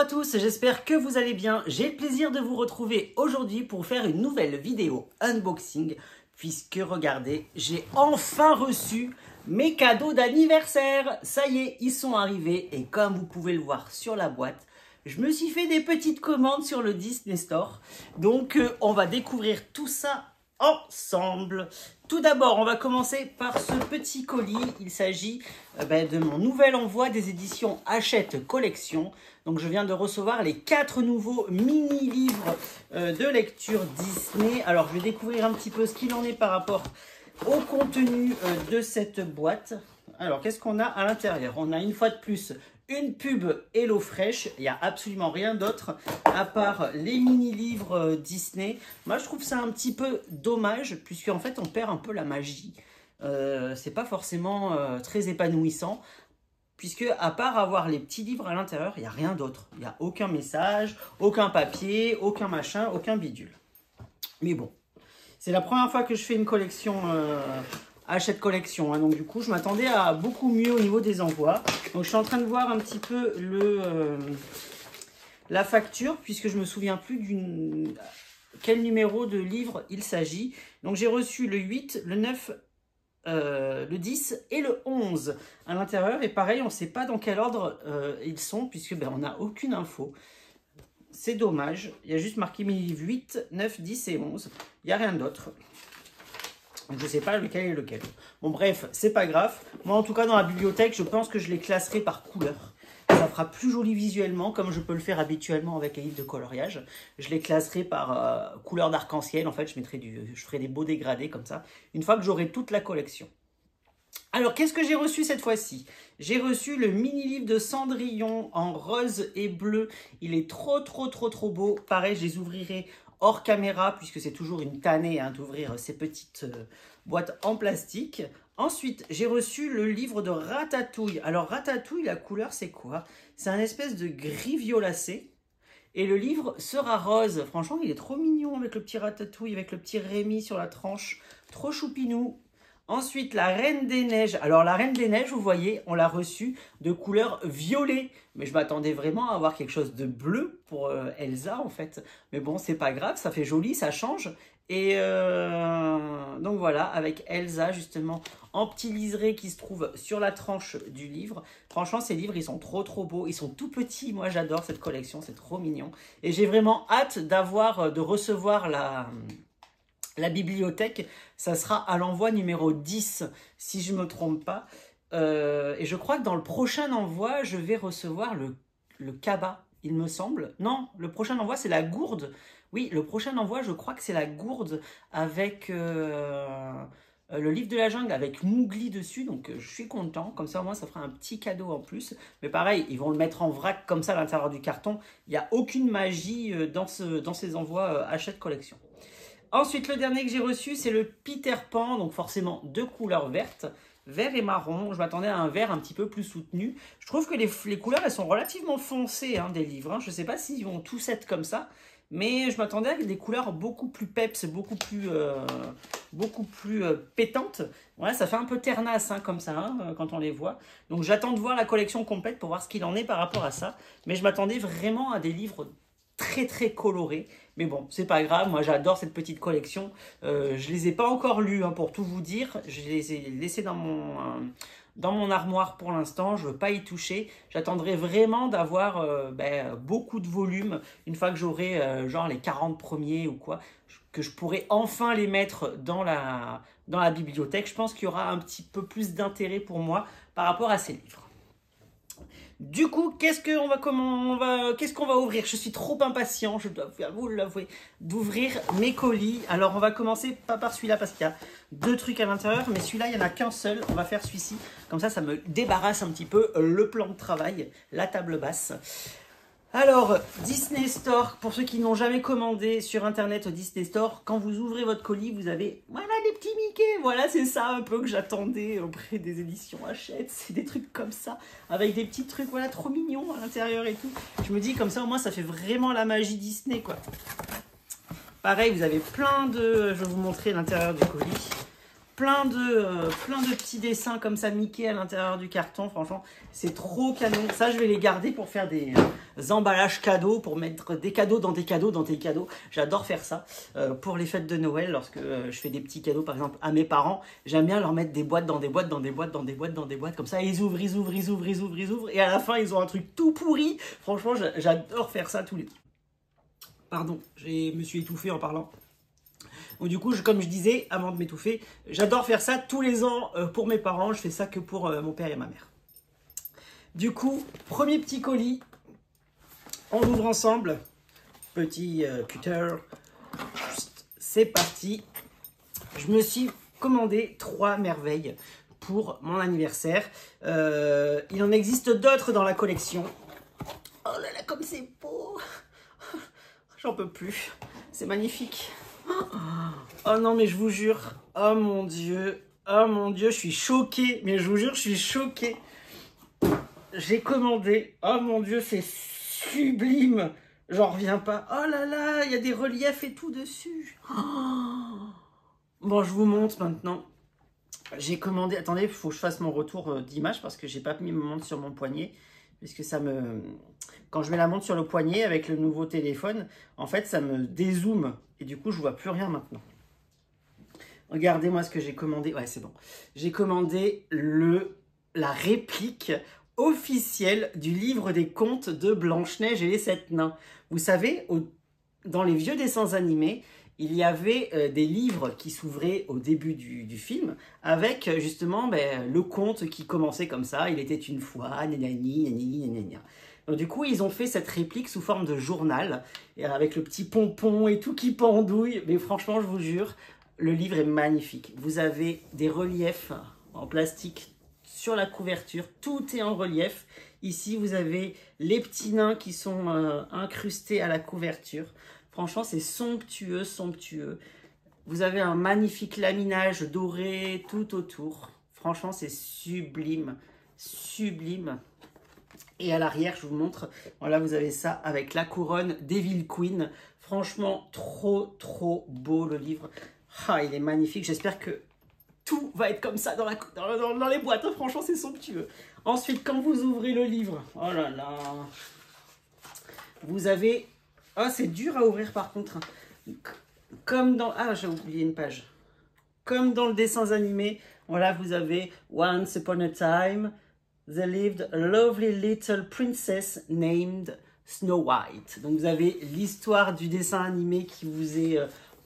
tous, j'espère que vous allez bien. J'ai le plaisir de vous retrouver aujourd'hui pour faire une nouvelle vidéo unboxing. Puisque regardez, j'ai enfin reçu mes cadeaux d'anniversaire. Ça y est, ils sont arrivés et comme vous pouvez le voir sur la boîte, je me suis fait des petites commandes sur le Disney Store. Donc on va découvrir tout ça ensemble. Tout d'abord, on va commencer par ce petit colis. Il s'agit de mon nouvel envoi des éditions Hachette Collection. Donc, je viens de recevoir les 4 nouveaux mini-livres de lecture Disney. Alors, je vais découvrir un petit peu ce qu'il en est par rapport au contenu de cette boîte. Alors, qu'est-ce qu'on a à l'intérieur? On a une fois de plus une pub HelloFresh. Il n'y a absolument rien d'autre à part les mini-livres Disney. Moi, je trouve ça un petit peu dommage puisqu'en fait, on perd un peu la magie. C'est pas forcément très épanouissant puisque à part avoir les petits livres à l'intérieur, il n'y a rien d'autre. Il n'y a aucun message, aucun papier, aucun machin, aucun bidule. Mais bon, c'est la première fois que je fais une collection Hachette Collection, hein. Donc du coup je m'attendais à beaucoup mieux au niveau des envois. Donc je suis en train de voir un petit peu la facture puisque je me souviens plus quel numéro de livre il s'agit. Donc j'ai reçu le 8, le 9, le 10 et le 11 à l'intérieur. Et pareil, on ne sait pas dans quel ordre ils sont puisque on n'a aucune info. C'est dommage. Il y a juste marqué mini-livre 8, 9, 10 et 11. Il n'y a rien d'autre. Je ne sais pas lequel est lequel. Bon bref, c'est pas grave. Moi en tout cas dans la bibliothèque, je pense que je les classerai par couleur. Ça fera plus joli visuellement comme je peux le faire habituellement avec les livres de coloriage. Je les classerai par couleur d'arc-en-ciel. En fait, je ferai des beaux dégradés comme ça. Une fois que j'aurai toute la collection. Alors, qu'est-ce que j'ai reçu cette fois-ci? J'ai reçu le mini-livre de Cendrillon en rose et bleu. Il est trop beau. Pareil, je les ouvrirai hors caméra, puisque c'est toujours une tannée d'ouvrir ces petites boîtes en plastique. Ensuite, j'ai reçu le livre de Ratatouille. Alors, Ratatouille, la couleur, c'est quoi? C'est un espèce de gris violacé. Et le livre sera rose. Franchement, il est trop mignon avec le petit Ratatouille, avec le petit Rémi sur la tranche. Trop choupinou. Ensuite, la Reine des Neiges. Alors, la Reine des Neiges, vous voyez, on l'a reçue de couleur violet. Mais je m'attendais vraiment à avoir quelque chose de bleu pour Elsa, en fait. Mais bon, c'est pas grave, ça fait joli, ça change. Et donc voilà, avec Elsa, justement, en petit liseré qui se trouve sur la tranche du livre. Franchement, ces livres, ils sont trop beaux. Ils sont tout petits. Moi, j'adore cette collection, c'est trop mignon. Et j'ai vraiment hâte de recevoir la bibliothèque. Ça sera à l'envoi numéro 10, si je ne me trompe pas. Et je crois que dans le prochain envoi, je vais recevoir le cabas, il me semble. Non, le prochain envoi, c'est la gourde. Oui, le prochain envoi, je crois que c'est la gourde avec le livre de la jungle, avec Mowgli dessus. Donc, je suis content. Comme ça, au moins, ça fera un petit cadeau en plus. Mais pareil, ils vont le mettre en vrac comme ça à l'intérieur du carton. Il n'y a aucune magie dans ces envois Hachette Collection. Ensuite, le dernier que j'ai reçu, c'est le Peter Pan, donc forcément de couleur verte, vert et marron. Je m'attendais à un vert un petit peu plus soutenu. Je trouve que les couleurs, elles sont relativement foncées des livres. Je ne sais pas s'ils vont tous être comme ça, mais je m'attendais à des couleurs beaucoup plus peps, beaucoup plus pétantes. Voilà, ça fait un peu ternasse comme ça quand on les voit. Donc j'attends de voir la collection complète pour voir ce qu'il en est par rapport à ça. Mais je m'attendais vraiment à des livres très colorés. Mais bon, c'est pas grave, moi j'adore cette petite collection. Je les ai pas encore lus pour tout vous dire. Je les ai laissés dans mon armoire pour l'instant. Je veux pas y toucher. J'attendrai vraiment d'avoir beaucoup de volume une fois que j'aurai genre les 40 premiers ou quoi, que je pourrai enfin les mettre dans la bibliothèque. Je pense qu'il y aura un petit peu plus d'intérêt pour moi par rapport à ces livres. Du coup, qu'est-ce qu'on va ouvrir? Je suis trop impatient, je dois vous l'avouer, d'ouvrir mes colis. Alors, on va commencer pas par celui-là parce qu'il y a 2 trucs à l'intérieur, mais celui-là, il n'y en a qu'un seul. On va faire celui-ci. Comme ça me débarrasse un petit peu le plan de travail, la table basse. Alors, Disney Store, pour ceux qui n'ont jamais commandé sur Internet au Disney Store, quand vous ouvrez votre colis, vous avez, voilà, des petits Mickey. Voilà, c'est ça un peu que j'attendais auprès des éditions Hachette. C'est des trucs comme ça, avec des petits trucs, voilà, trop mignons à l'intérieur et tout. Je me dis, comme ça, au moins, ça fait vraiment la magie Disney, quoi. Pareil, vous avez plein de... Je vais vous montrer l'intérieur du colis. plein de petits dessins comme ça, Mickey à l'intérieur du carton. Franchement, c'est trop canon. Ça, je vais les garder pour faire des emballages cadeaux, pour mettre des cadeaux dans des cadeaux dans des cadeaux. J'adore faire ça. Pour les fêtes de Noël, lorsque je fais des petits cadeaux, par exemple, à mes parents, j'aime bien leur mettre des boîtes dans des boîtes, dans des boîtes, dans des boîtes, dans des boîtes. Comme ça, ils ouvrent, ils ouvrent, ils ouvrent, ils ouvrent, ils ouvrent. Et à la fin, ils ont un truc tout pourri. Franchement, j'adore faire ça tous les... Pardon, je me suis étouffé en parlant. Donc du coup, comme je disais, avant de m'étouffer, j'adore faire ça tous les ans pour mes parents. Je fais ça que pour mon père et ma mère. Du coup, premier petit colis. On l'ouvre ensemble. Petit cutter. C'est parti. Je me suis commandé 3 merveilles pour mon anniversaire. Il en existe d'autres dans la collection. Oh là là, comme c'est beau. J'en peux plus. C'est magnifique. Oh non, mais je vous jure. Oh mon Dieu, je suis choquée. Mais je vous jure, je suis choquée. J'ai commandé. Oh mon Dieu, c'est sublime. J'en reviens pas. Oh là là, il y a des reliefs et tout dessus. Bon, je vous montre maintenant. J'ai commandé... Attendez, il faut que je fasse mon retour d'image parce que j'ai pas mis ma montre sur mon poignet. Puisque ça me... Quand je mets la montre sur le poignet avec le nouveau téléphone, en fait, ça me dézoome. Et du coup, je vois plus rien maintenant. Regardez-moi ce que j'ai commandé. Ouais, c'est bon. J'ai commandé la réplique officielle du livre des contes de Blanche-Neige et les 7 nains. Vous savez, dans les vieux dessins animés, il y avait des livres qui s'ouvraient au début du film avec justement le conte qui commençait comme ça. Il était une fois, nanani, nanani, nanani. Donc du coup, ils ont fait cette réplique sous forme de journal, et avec le petit pompon et tout qui pendouille. Mais franchement, je vous jure, le livre est magnifique. Vous avez des reliefs en plastique sur la couverture. Tout est en relief. Ici, vous avez les petits nains qui sont incrustés à la couverture. Franchement, c'est somptueux, somptueux. Vous avez un magnifique laminage doré tout autour. Franchement, c'est sublime, sublime. Et à l'arrière, je vous montre, voilà, vous avez ça avec la couronne d'Evil Queen. Franchement, trop, trop beau le livre. Ah, il est magnifique. J'espère que tout va être comme ça dans les boîtes. Hein. Franchement, c'est somptueux. Ensuite, quand vous ouvrez le livre, oh là là, vous avez... Ah, c'est dur à ouvrir par contre. Comme dans... Ah, j'ai oublié une page. Comme dans le dessin animé, voilà, vous avez Once Upon a Time... There lived a lovely little princess named Snow White. Donc vous avez l'histoire du dessin animé qui vous est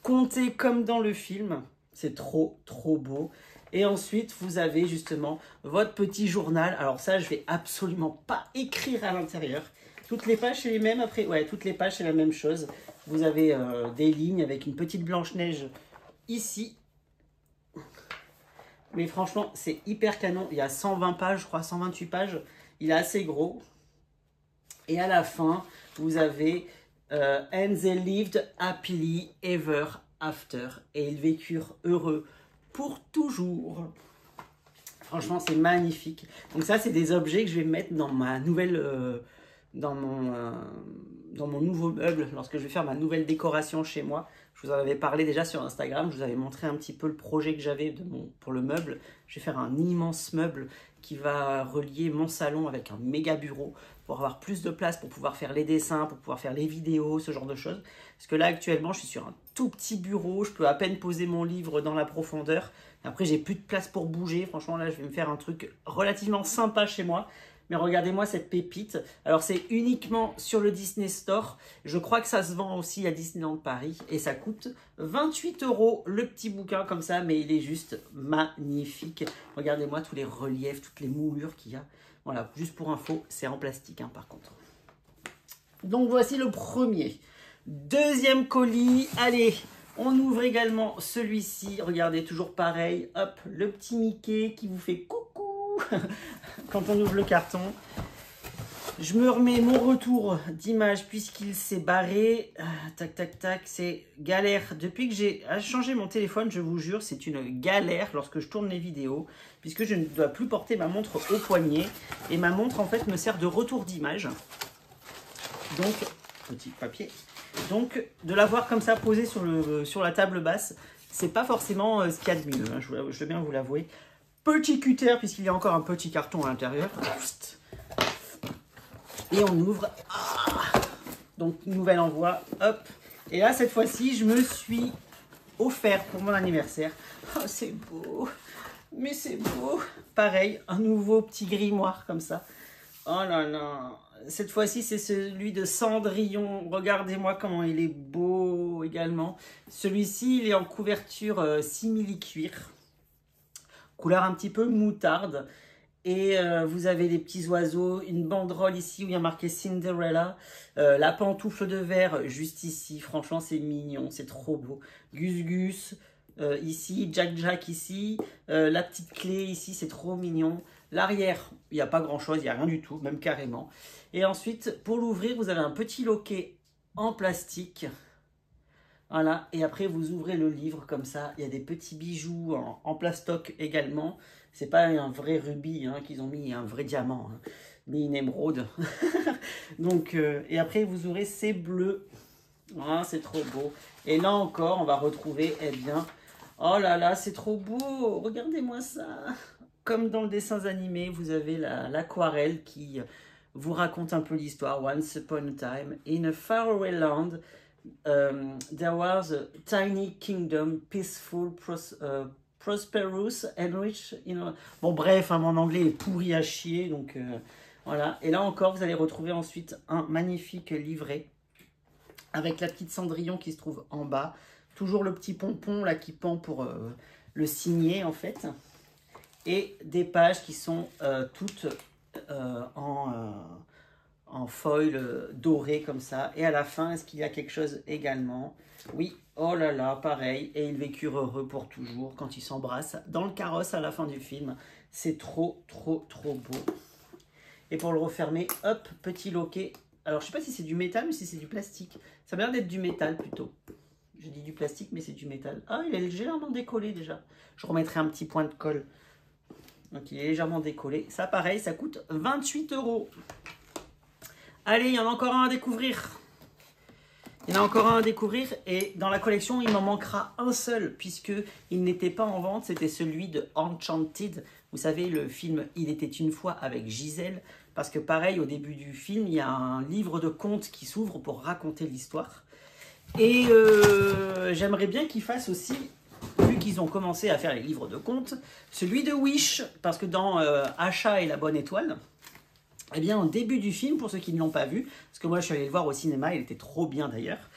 conté comme dans le film. C'est trop, trop beau. Et ensuite, vous avez justement votre petit journal. Alors ça, je vais absolument pas écrire à l'intérieur. Toutes les pages, c'est les mêmes après. Ouais, toutes les pages, c'est la même chose. Vous avez des lignes avec une petite Blanche-Neige ici. Mais franchement, c'est hyper canon. Il y a 120 pages, je crois, 128 pages. Il est assez gros. Et à la fin, vous avez And they lived happily ever after. Et ils vécurent heureux pour toujours. Franchement, c'est magnifique. Donc ça, c'est des objets que je vais mettre dans ma nouvelle... dans mon nouveau meuble, lorsque je vais faire ma nouvelle décoration chez moi. Je vous en avais parlé déjà sur Instagram, je vous avais montré un petit peu le projet que j'avais pour le meuble. Je vais faire un immense meuble qui va relier mon salon avec un méga bureau pour avoir plus de place, pour pouvoir faire les dessins, pour pouvoir faire les vidéos, ce genre de choses. Parce que là, actuellement, je suis sur un tout petit bureau, je peux à peine poser mon livre dans la profondeur. Après, j'ai plus de place pour bouger. Franchement, là, je vais me faire un truc relativement sympa chez moi. Mais regardez-moi cette pépite. Alors, c'est uniquement sur le Disney Store. Je crois que ça se vend aussi à Disneyland Paris. Et ça coûte 28 € le petit bouquin comme ça. Mais il est juste magnifique. Regardez-moi tous les reliefs, toutes les moulures qu'il y a. Voilà, juste pour info, c'est en plastique hein, par contre. Donc, voici le premier. Deuxième colis. Allez, on ouvre également celui-ci. Regardez, toujours pareil. Hop, le petit Mickey qui vous fait coucou. Quand on ouvre le carton, je me remets mon retour d'image puisqu'il s'est barré. Tac, tac, tac, c'est galère. Depuis que j'ai changé mon téléphone, je vous jure, c'est une galère lorsque je tourne les vidéos puisque je ne dois plus porter ma montre au poignet. Et ma montre, en fait, me sert de retour d'image. Donc, petit papier. Donc, de l'avoir comme ça posé sur la table basse, c'est pas forcément ce qu'il y a de mieux, hein, je veux bien vous l'avouer. Petit cutter, puisqu'il y a encore un petit carton à l'intérieur. Et on ouvre. Ah, donc, nouvel envoi. Hop. Et là, cette fois-ci, je me suis offert pour mon anniversaire. Oh, c'est beau. Mais c'est beau. Pareil, un nouveau petit grimoire comme ça. Oh là là. Cette fois-ci, c'est celui de Cendrillon. Regardez-moi comment il est beau également. Celui-ci, il est en couverture simili-cuir. Couleur un petit peu moutarde. Et vous avez des petits oiseaux, une banderole ici où il y a marqué Cinderella, la pantoufle de verre juste ici, franchement c'est mignon, c'est trop beau. Gus Gus ici, Jack Jack ici, la petite clé ici, c'est trop mignon. L'arrière, il n'y a pas grand chose, il n'y a rien du tout, même carrément. Et ensuite, pour l'ouvrir, vous avez un petit loquet en plastique. Voilà, et après vous ouvrez le livre comme ça, il y a des petits bijoux en plastoc également. C'est pas un vrai rubis hein, qu'ils ont mis, un vrai diamant, hein, mais une émeraude. Donc, et après vous ouvrez, c'est bleu. Ah, c'est trop beau. Et là encore, on va retrouver, eh bien, oh là là, c'est trop beau. Regardez-moi ça. Comme dans le dessin animé, vous avez l'aquarelle qui vous raconte un peu l'histoire. Once upon a time, in a faraway land, there was a tiny kingdom, peaceful, prosperous and rich. Bon, bref, hein, mon anglais est pourri à chier, donc voilà. Et là encore, vous allez retrouver ensuite un magnifique livret avec la petite Cendrillon qui se trouve en bas. Toujours le petit pompon là qui pend pour le signer en fait. Et des pages qui sont toutes en foil doré comme ça. Et à la fin, est-ce qu'il y a quelque chose également? Oui, oh là là, pareil. Et ils vécurent heureux pour toujours quand ils s'embrassent dans le carrosse à la fin du film. C'est trop, trop, trop beau. Et pour le refermer, hop, petit loquet. Alors, je sais pas si c'est du métal ou si c'est du plastique. Ça a l'air d'être du métal plutôt. Je dis du plastique, mais c'est du métal. Ah, il est légèrement décollé déjà. Je remettrai un petit point de colle. Donc, il est légèrement décollé. Ça, pareil, ça coûte 28 €. Allez, il y en a encore un à découvrir. Il y en a encore un à découvrir et dans la collection, il m'en manquera un seul puisque il n'était pas en vente. C'était celui de Enchanted. Vous savez, le film Il était une fois avec Gisèle. Parce que pareil, au début du film, il y a un livre de contes qui s'ouvre pour raconter l'histoire. Et j'aimerais bien qu'ils fassent aussi, vu qu'ils ont commencé à faire les livres de contes, celui de Wish. Parce que dans Achat et la bonne étoile, eh bien, au début du film, pour ceux qui ne l'ont pas vu, parce que moi je suis allé le voir au cinéma, il était trop bien d'ailleurs,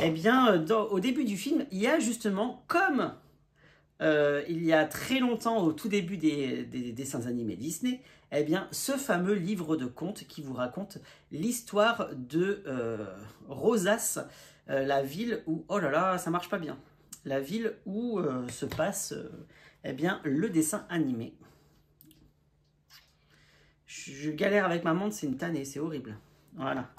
eh bien, au début du film, il y a justement, comme il y a très longtemps, au tout début des dessins animés Disney, eh bien, ce fameux livre de contes qui vous raconte l'histoire de Rosas, la ville où, oh là là, ça marche pas bien, la ville où se passe eh bien, le dessin animé. Je galère avec ma montre, c'est une tannée, c'est horrible. Voilà.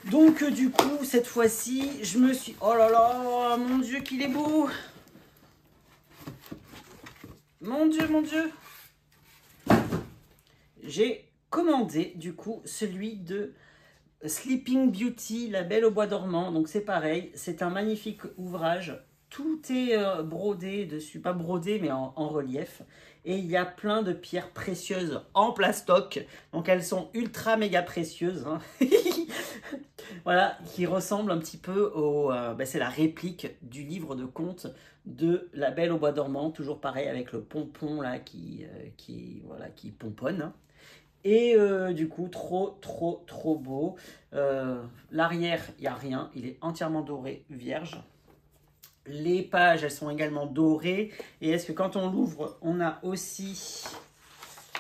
Donc, du coup, cette fois-ci, je me suis... Oh là là, mon Dieu, qu'il est beau! Mon Dieu, mon Dieu! J'ai commandé, du coup, celui de Sleeping Beauty, La Belle au Bois dormant. Donc, c'est pareil, c'est un magnifique ouvrage. Tout est brodé dessus, pas brodé, mais en relief. Et il y a plein de pierres précieuses en plastoc. Donc elles sont ultra méga précieuses. Hein. Voilà, qui ressemblent un petit peu au... c'est la réplique du livre de contes de La Belle au Bois dormant. Toujours pareil avec le pompon là qui pomponne. Et du coup, trop, trop, trop beau. L'arrière, il n'y a rien. Il est entièrement doré, vierge. Les pages, elles sont également dorées. Et est-ce que quand on l'ouvre, on a aussi...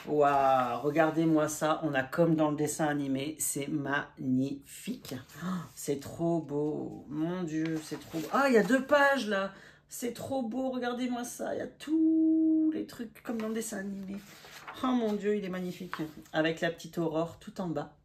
Waouh, regardez-moi ça. On a comme dans le dessin animé. C'est magnifique. Oh, c'est trop beau. Mon Dieu, c'est trop beau. Ah, il y a 2 pages là. C'est trop beau. Regardez-moi ça. Il y a tous les trucs comme dans le dessin animé. Oh mon Dieu, il est magnifique. Avec la petite aurore tout en bas.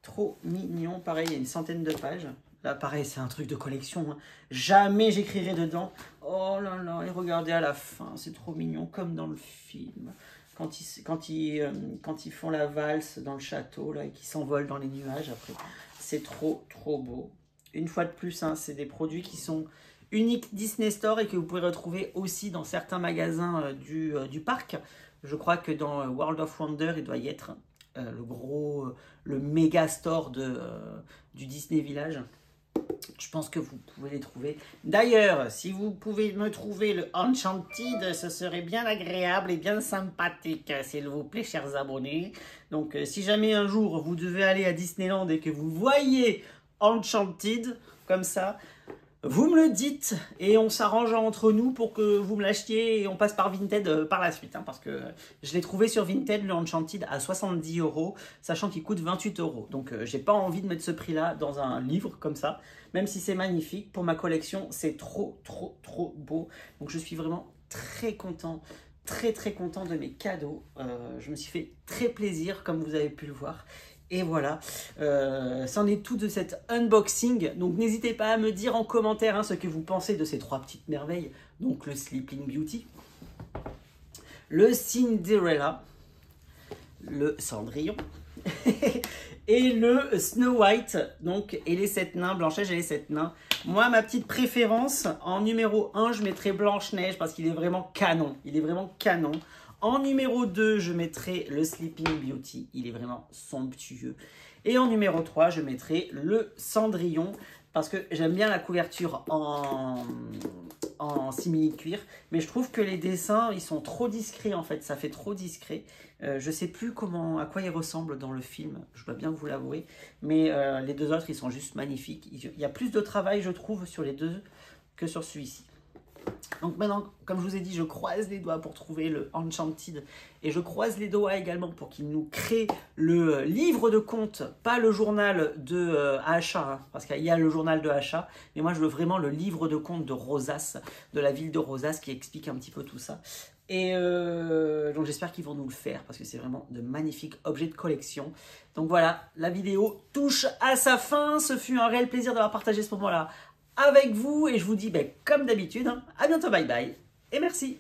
Trop mignon. Pareil, il y a une centaine de pages. Là, pareil, c'est un truc de collection. Hein. Jamais j'écrirai dedans. Oh là là, et regardez à la fin, c'est trop mignon, comme dans le film. Quand ils font la valse dans le château, là, et qu'ils s'envolent dans les nuages après. C'est trop, trop beau. Une fois de plus, hein, c'est des produits qui sont unique Disney Store et que vous pouvez retrouver aussi dans certains magasins du parc. Je crois que dans World of Wonder, il doit y être le méga store du Disney Village. Je pense que vous pouvez les trouver. D'ailleurs, si vous pouvez me trouver le Enchanted, ce serait bien agréable et bien sympathique, s'il vous plaît, chers abonnés. Donc, si jamais un jour vous devez aller à Disneyland et que vous voyez Enchanted, comme ça, vous me le dites et on s'arrange entre nous pour que vous me l'achetiez et on passe par Vinted par la suite. Hein, parce que je l'ai trouvé sur Vinted, le Enchanted, à 70 €, sachant qu'il coûte 28 €. Donc, j'ai pas envie de mettre ce prix-là dans un livre comme ça, même si c'est magnifique. Pour ma collection, c'est trop, trop, trop beau. Donc, je suis vraiment très content. Très, très content de mes cadeaux. Je me suis fait très plaisir, comme vous avez pu le voir. Et voilà, c'en est tout de cet unboxing. Donc n'hésitez pas à me dire en commentaire hein, ce que vous pensez de ces 3 petites merveilles. Donc le Sleeping Beauty, le Cinderella, le Cendrillon et le Snow White. Donc, et les 7 nains, Blanche-Neige et les 7 nains. Moi, ma petite préférence, en numéro 1, je mettrai Blanche-Neige parce qu'il est vraiment canon. Il est vraiment canon. En numéro 2, je mettrai le Sleeping Beauty. Il est vraiment somptueux. Et en numéro 3, je mettrai le Cendrillon parce que j'aime bien la couverture en simili-cuir. Mais je trouve que les dessins, ils sont trop discrets en fait. Ça fait trop discret. Je ne sais plus à quoi ils ressemblent dans le film. Je dois bien vous l'avouer. Mais les 2 autres, ils sont juste magnifiques. Il y a plus de travail, je trouve, sur les 2 que sur celui-ci. Donc maintenant, comme je vous ai dit, je croise les doigts pour trouver le Enchanted et je croise les doigts également pour qu'il nous crée le livre de contes, pas le journal de Acha, hein, parce qu'il y a le journal de Acha, mais moi je veux vraiment le livre de contes de Rosas, de la ville de Rosas qui explique un petit peu tout ça. Et donc j'espère qu'ils vont nous le faire parce que c'est vraiment de magnifiques objets de collection. Donc voilà, la vidéo touche à sa fin. Ce fut un réel plaisir d'avoir partagé ce moment-là avec vous et je vous dis comme d'habitude, hein, à bientôt, bye bye et merci.